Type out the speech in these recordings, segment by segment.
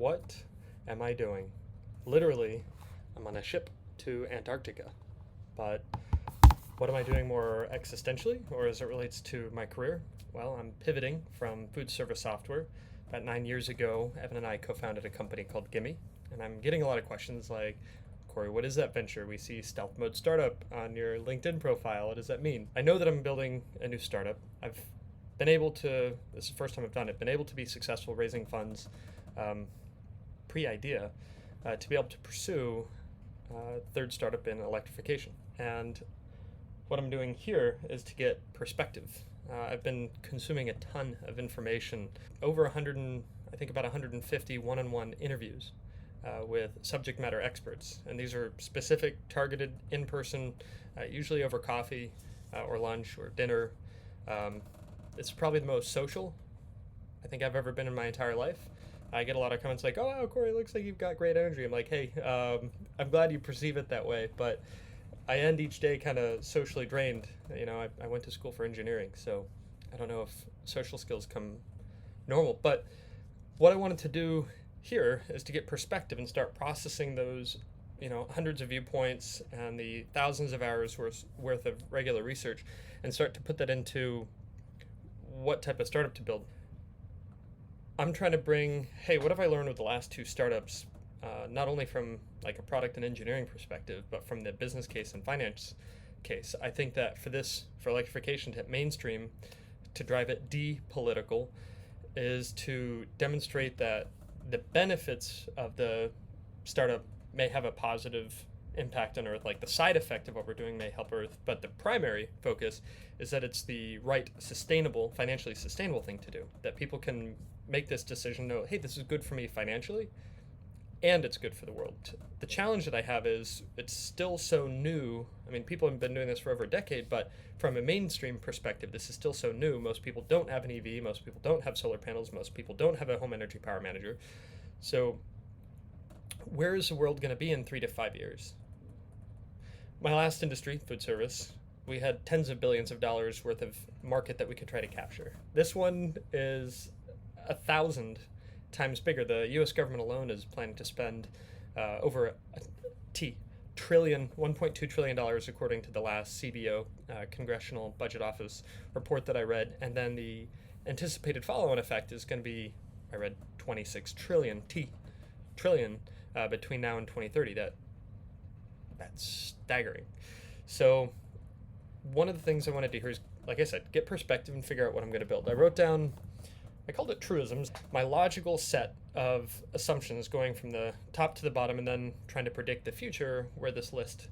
what am I doing? Literally, I'm on a ship to Antarctica. But what am I doing more existentially, or as it relates to my career? Well, I'm pivoting from food service software. About 9 years ago, Evan and I co-founded a company called Gimme, and I'm getting a lot of questions like, Cory, what is that venture? We see stealth mode startup on your LinkedIn profile. What does that mean? I know that I'm building a new startup. I've been able to, this is the first time I've done it, been able to be successful raising funds pre-idea to be able to pursue third startup in electrification. And what I'm doing here is to get perspective. I've been consuming a ton of information, over 100, I think about 150 one-on-one interviews with subject matter experts. And these are specific, targeted, in-person, usually over coffee or lunch or dinner. It's probably the most social I think I've ever been in my entire life. I get a lot of comments like, "Oh, wow, Cory, looks like you've got great energy." I'm like, "Hey, I'm glad you perceive it that way, but I end each day kind of socially drained. You know, I went to school for engineering, so I don't know if social skills come normal. But what I wanted to do here is to get perspective and start processing those, hundreds of viewpoints and the thousands of hours worth of regular research and start to put that into what type of startup to build. I'm trying to bring, hey, what have I learned with the last two startups, not only from like a product and engineering perspective, but from the business case and finance case. I think that for electrification to hit mainstream, to drive it depolitical, is to demonstrate that the benefits of the startup may have a positive impact on Earth, like the side effect of what we're doing may help Earth, but the primary focus is that it's the right financially sustainable thing to do, that people can make this decision, know, hey, this is good for me financially, and it's good for the world. The challenge that I have is it's still so new. I mean, people have been doing this for over a decade, but from a mainstream perspective, this is still so new. Most people don't have an EV, most people don't have solar panels, most people don't have a home energy power manager. So where is the world going to be in 3 to 5 years? My last industry, food service, we had tens of billions of dollars worth of market that we could try to capture. This one is 1,000 times bigger. The U.S. government alone is planning to spend over $1.2 trillion, according to the last CBO, Congressional Budget Office report that I read. And then the anticipated follow-on effect is going to be, I read, 26 trillion between now and 2030. That's staggering. So one of the things I want to do here is, like I said, get perspective and figure out what I'm going to build. I called it Truisms, my logical set of assumptions going from the top to the bottom and then trying to predict the future where this list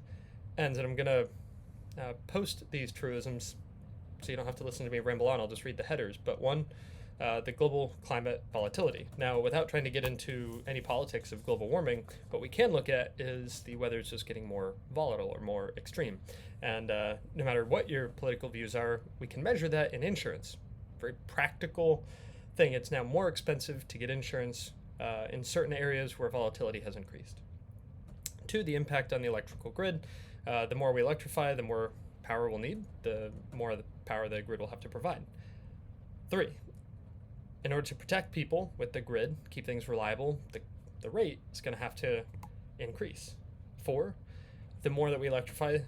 ends. And I'm going to post these truisms so you don't have to listen to me ramble on. I'll just read the headers. But one, the global climate volatility. Now, without trying to get into any politics of global warming, what we can look at is the weather is just getting more volatile or more extreme. And no matter what your political views are, we can measure that in insurance. Very practical thing. It's now more expensive to get insurance in certain areas where volatility has increased. 2, the impact on the electrical grid. The more we electrify, the more power we'll need, the more the power the grid will have to provide. 3, in order to protect people with the grid, keep things reliable, the rate is going to have to increase. 4, the more that we electrify,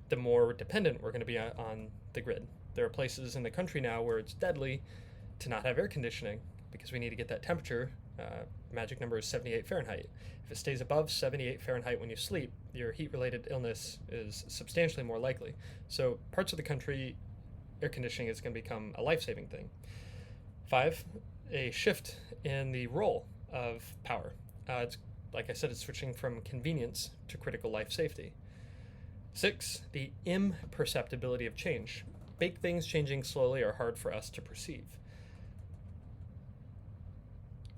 the more dependent we're going to be on the grid. There are places in the country now where it's deadly to not have air conditioning because we need to get that temperature. Magic number is 78 Fahrenheit. If it stays above 78 Fahrenheit when you sleep, your heat-related illness is substantially more likely. So parts of the country, air conditioning is going to become a life-saving thing. 5, a shift in the role of power. It's, like I said, it's switching from convenience to critical life safety. 6, the imperceptibility of change. Big things changing slowly are hard for us to perceive.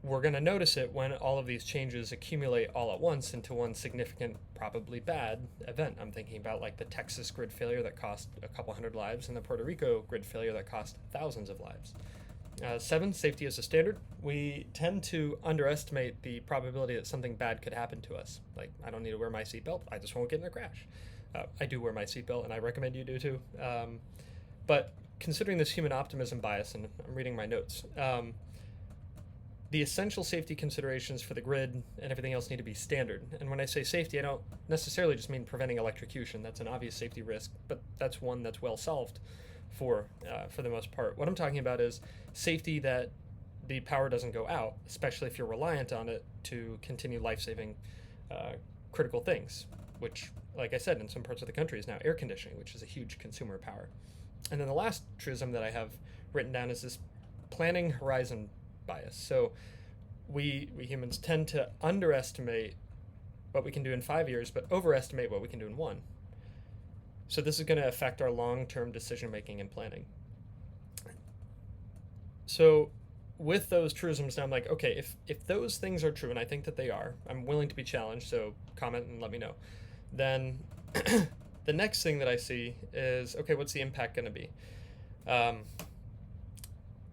We're going to notice it when all of these changes accumulate all at once into one significant, probably bad event. I'm thinking about like the Texas grid failure that cost a couple hundred lives and the Puerto Rico grid failure that cost thousands of lives. 7, safety as a standard. We tend to underestimate the probability that something bad could happen to us. Like, I don't need to wear my seatbelt, I just won't get in a crash. I do wear my seatbelt, and I recommend you do too. But considering this human optimism bias, and I'm reading my notes, the essential safety considerations for the grid and everything else need to be standard. And when I say safety, I don't necessarily just mean preventing electrocution. That's an obvious safety risk, but that's one that's well solved for the most part. What I'm talking about is safety that the power doesn't go out, especially if you're reliant on it to continue life-saving critical things, which, like I said, in some parts of the country is now air conditioning, which is a huge consumer of power. And then the last truism that I have written down is this planning horizon bias. So we humans tend to underestimate what we can do in 5 years, but overestimate what we can do in one. So this is going to affect our long-term decision making and planning. So with those truisms, now I'm like, okay, if those things are true, and I think that they are, I'm willing to be challenged, so comment and let me know. Then the next thing that I see is, okay, what's the impact going to be?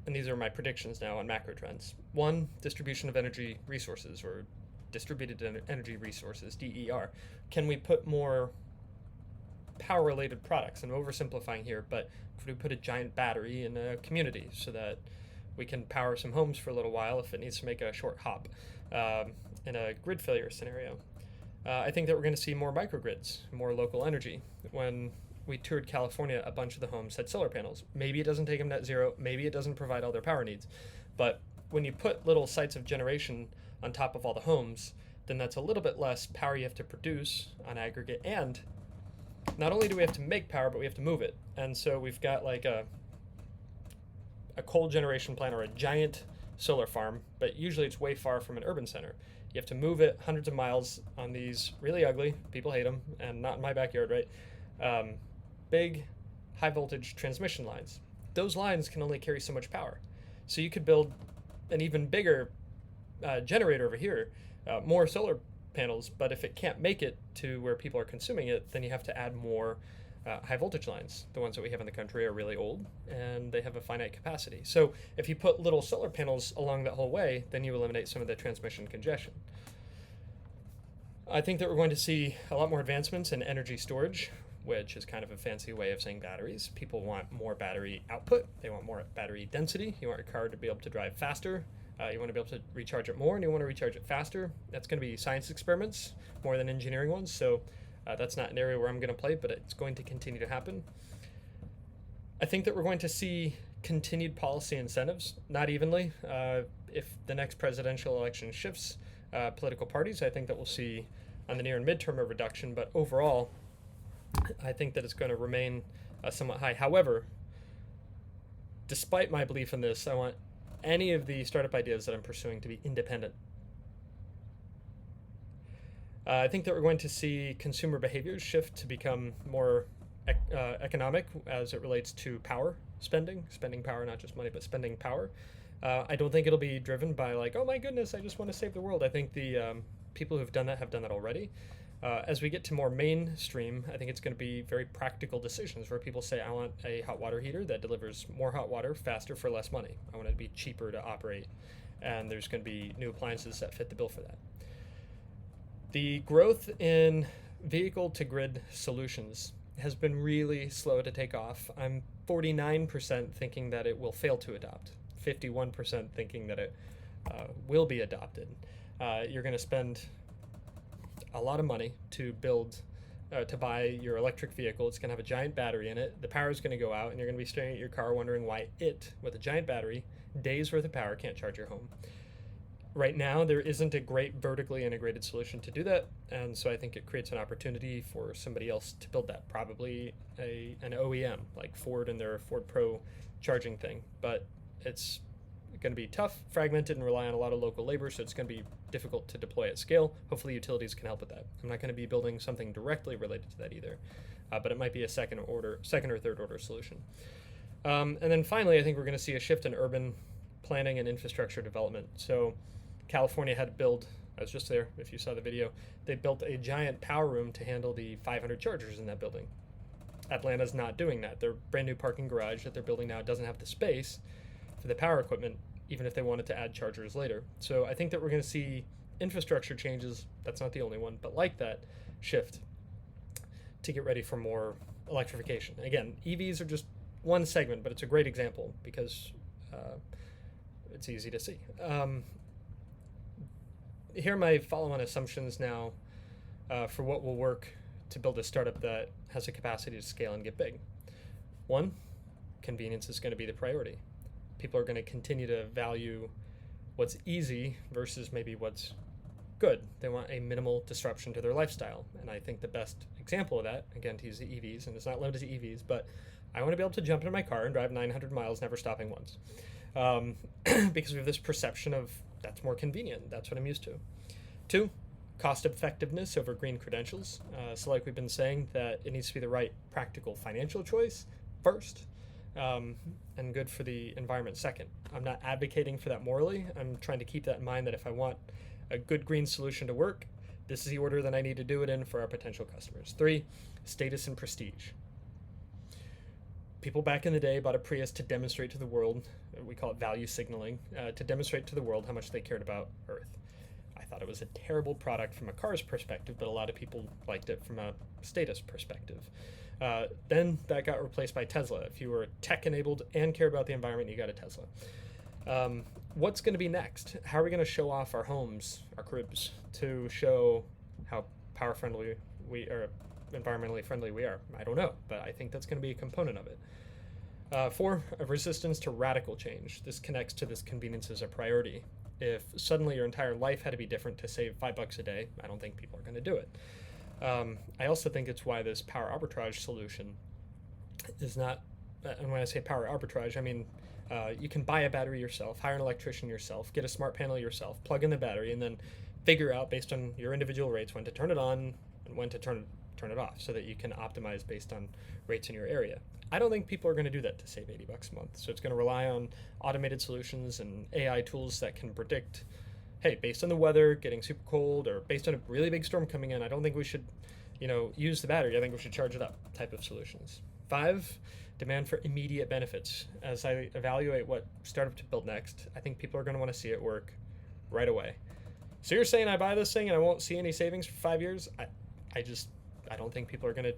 And these are my predictions now on macro trends. One, distribution of energy resources, or distributed energy resources, DER. Can we put more power-related products? And I'm oversimplifying here, but could we put a giant battery in a community so that we can power some homes for a little while if it needs to make a short hop in a grid failure scenario? I think that we're going to see more microgrids, more local energy. When we toured California, a bunch of the homes had solar panels. Maybe it doesn't take them net zero, maybe it doesn't provide all their power needs, but when you put little sites of generation on top of all the homes, then that's a little bit less power you have to produce on aggregate, and not only do we have to make power, but we have to move it. And so we've got like a coal generation plant or a giant solar farm, but usually it's way far from an urban center. You have to move it hundreds of miles on these really ugly, people hate them, and not in my backyard, right? Big high voltage transmission lines. Those lines can only carry so much power. So you could build an even bigger generator over here, more solar panels, but if it can't make it to where people are consuming it, then you have to add more high voltage lines. The ones that we have in the country are really old and they have a finite capacity. So if you put little solar panels along that whole way, then you eliminate some of the transmission congestion. I think that we're going to see a lot more advancements in energy storage, which is kind of a fancy way of saying batteries. People want more battery output. They want more battery density. You want your car to be able to drive faster. You want to be able to recharge it more, and you want to recharge it faster. That's going to be science experiments more than engineering ones. So that's not an area where I'm going to play, but it's going to continue to happen. I think that we're going to see continued policy incentives, not evenly. If the next presidential election shifts political parties, I think that we'll see on the near and midterm a reduction, but overall, I think that it's going to remain somewhat high. However, despite my belief in this, I want any of the startup ideas that I'm pursuing to be independent. I think that we're going to see consumer behaviors shift to become more economic as it relates to power spending power, not just money, but spending power. I don't think it'll be driven by like, oh my goodness, I just want to save the world. I think the people who've done that have done that already. As we get to more mainstream, I think it's going to be very practical decisions where people say, I want a hot water heater that delivers more hot water faster for less money. I want it to be cheaper to operate. And there's going to be new appliances that fit the bill for that. The growth in vehicle-to-grid solutions has been really slow to take off. I'm 49% thinking that it will fail to adopt, 51% thinking that it will be adopted. You're going to spend a lot of money to buy your electric vehicle. It's going to have a giant battery in it. The power is going to go out, and you're going to be staring at your car wondering why it, with a giant battery, days worth of power, can't charge your home. Right now, there isn't a great vertically integrated solution to do that, and so I think it creates an opportunity for somebody else to build that, probably an OEM, like Ford and their Ford Pro charging thing. But it's going to be tough, fragmented, and rely on a lot of local labor, so it's going to be difficult to deploy at scale. Hopefully utilities can help with that. I'm not going to be building something directly related to that either, but it might be a second or third order solution. And then finally, I think we're going to see a shift in urban planning and infrastructure development. So California had to build, I was just there if you saw the video, they built a giant power room to handle the 500 chargers in that building. Atlanta's not doing that. Their brand new parking garage that they're building now doesn't have the space for the power equipment, even if they wanted to add chargers later. So I think that we're going to see infrastructure changes, that's not the only one, but like that, shift to get ready for more electrification. Again, EVs are just one segment, but it's a great example because it's easy to see. here are my follow-on assumptions now for what will work to build a startup that has the capacity to scale and get big. One, convenience is going to be the priority. People are going to continue to value what's easy versus maybe what's good. They want a minimal disruption to their lifestyle. And I think the best example of that, again, to use the EVs, and it's not limited to EVs, but I want to be able to jump into my car and drive 900 miles, never stopping once. Because we have this perception of that's more convenient. That's what I'm used to. Two, cost effectiveness over green credentials. So like we've been saying, that it needs to be the right practical financial choice first, and good for the environment second. I'm not advocating for that morally. I'm trying to keep that in mind, that if I want a good green solution to work, this is the order that I need to do it in for our potential customers. Three, status and prestige. People back in the day bought a Prius to demonstrate to the world, we call it value signaling, to demonstrate to the world how much they cared about Earth. I thought it was a terrible product from a car's perspective, but a lot of people liked it from a status perspective. Then that got replaced by Tesla. If you were tech-enabled and cared about the environment, you got a Tesla. What's going to be next? How are we going to show off our homes, our cribs, to show how power-friendly we are, environmentally friendly we are? I don't know, but I think that's going to be a component of it. Four, a resistance to radical change. This connects to this convenience as a priority. If suddenly your entire life had to be different to save $5 a day, I don't think people are going to do it. I also think it's why this power arbitrage solution is not, and when I say power arbitrage, I mean you can buy a battery yourself, hire an electrician yourself, get a smart panel yourself, plug in the battery, and then figure out based on your individual rates when to turn it on and when to turn it off, so that you can optimize based on rates in your area. I don't think people are going to do that to save $80 a month. So it's going to rely on automated solutions and AI tools that can predict, hey, based on the weather getting super cold, or based on a really big storm coming in, I don't think we should, use the battery. I think we should charge it up type of solutions. Five, demand for immediate benefits. As I evaluate what startup to build next, I think people are going to want to see it work right away. So you're saying I buy this thing and I won't see any savings for 5 years? I don't think people are going to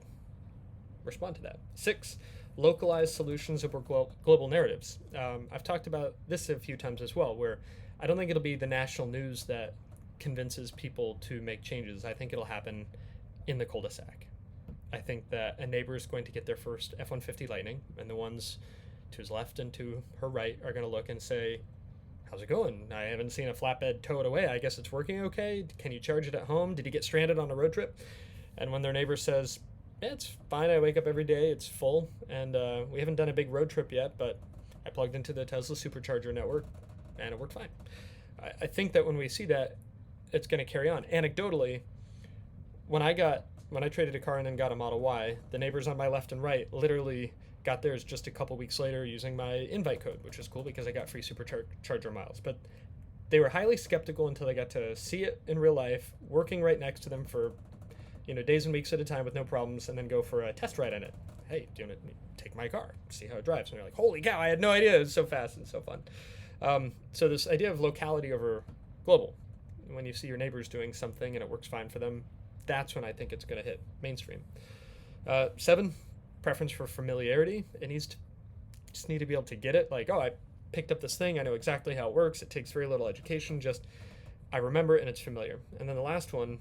respond to that. Six, localized solutions over global narratives. I've talked about this a few times as well, where I don't think it'll be the national news that convinces people to make changes. I think it'll happen in the cul-de-sac. I think that a neighbor is going to get their first F-150 Lightning, and the ones to his left and to her right are going to look and say, how's it going? I haven't seen a flatbed tow it away. I guess it's working okay. Can you charge it at home? Did you get stranded on a road trip? And when their neighbor says, yeah, it's fine, I wake up every day, it's full, and we haven't done a big road trip yet, but I plugged into the Tesla supercharger network, and it worked fine. I think that when we see that, it's going to carry on. Anecdotally, when I traded a car and then got a Model Y, the neighbors on my left and right literally got theirs just a couple weeks later using my invite code, which is cool because I got free supercharger miles. But they were highly skeptical until they got to see it in real life, working right next to them for days and weeks at a time with no problems, and then go for a test ride in it. Hey, do you want to take my car, see how it drives? And they're like, holy cow, I had no idea, it was so fast and so fun. So this idea of locality over global, when you see your neighbors doing something and it works fine for them, that's when I think it's going to hit mainstream. Seven, preference for familiarity. It needs to just need to be able to get it. Like, oh, I picked up this thing, I know exactly how it works. It takes very little education, just I remember it and it's familiar. And then the last one,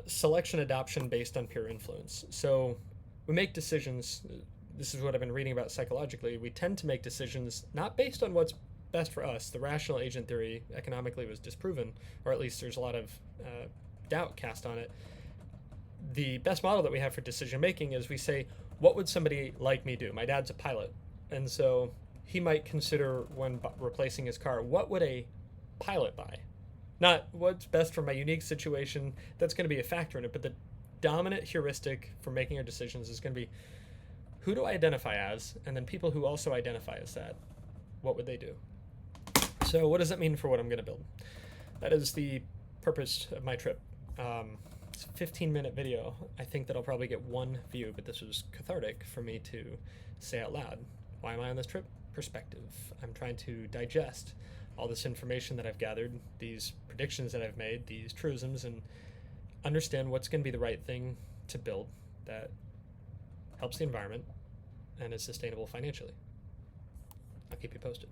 selection adoption based on peer influence. So we make decisions, this is what I've been reading about psychologically, we tend to make decisions not based on what's best for us. The rational agent theory economically was disproven, or at least there's a lot of doubt cast on it. The best model that we have for decision making is we say, what would somebody like me do? My dad's a pilot, and so he might consider when replacing his car, what would a pilot buy? Not what's best for my unique situation. That's going to be a factor in it, but the dominant heuristic for making our decisions is going to be, who do I identify as? And then people who also identify as that, what would they do? So what does that mean for what I'm going to build? That is the purpose of my trip. It's a 15-minute video. I think that I'll probably get one view, but this was cathartic for me to say out loud. Why am I on this trip? Perspective. I'm trying to digest all this information that I've gathered, these predictions that I've made, these truisms, and understand what's going to be the right thing to build that helps the environment and is sustainable financially. I'll keep you posted.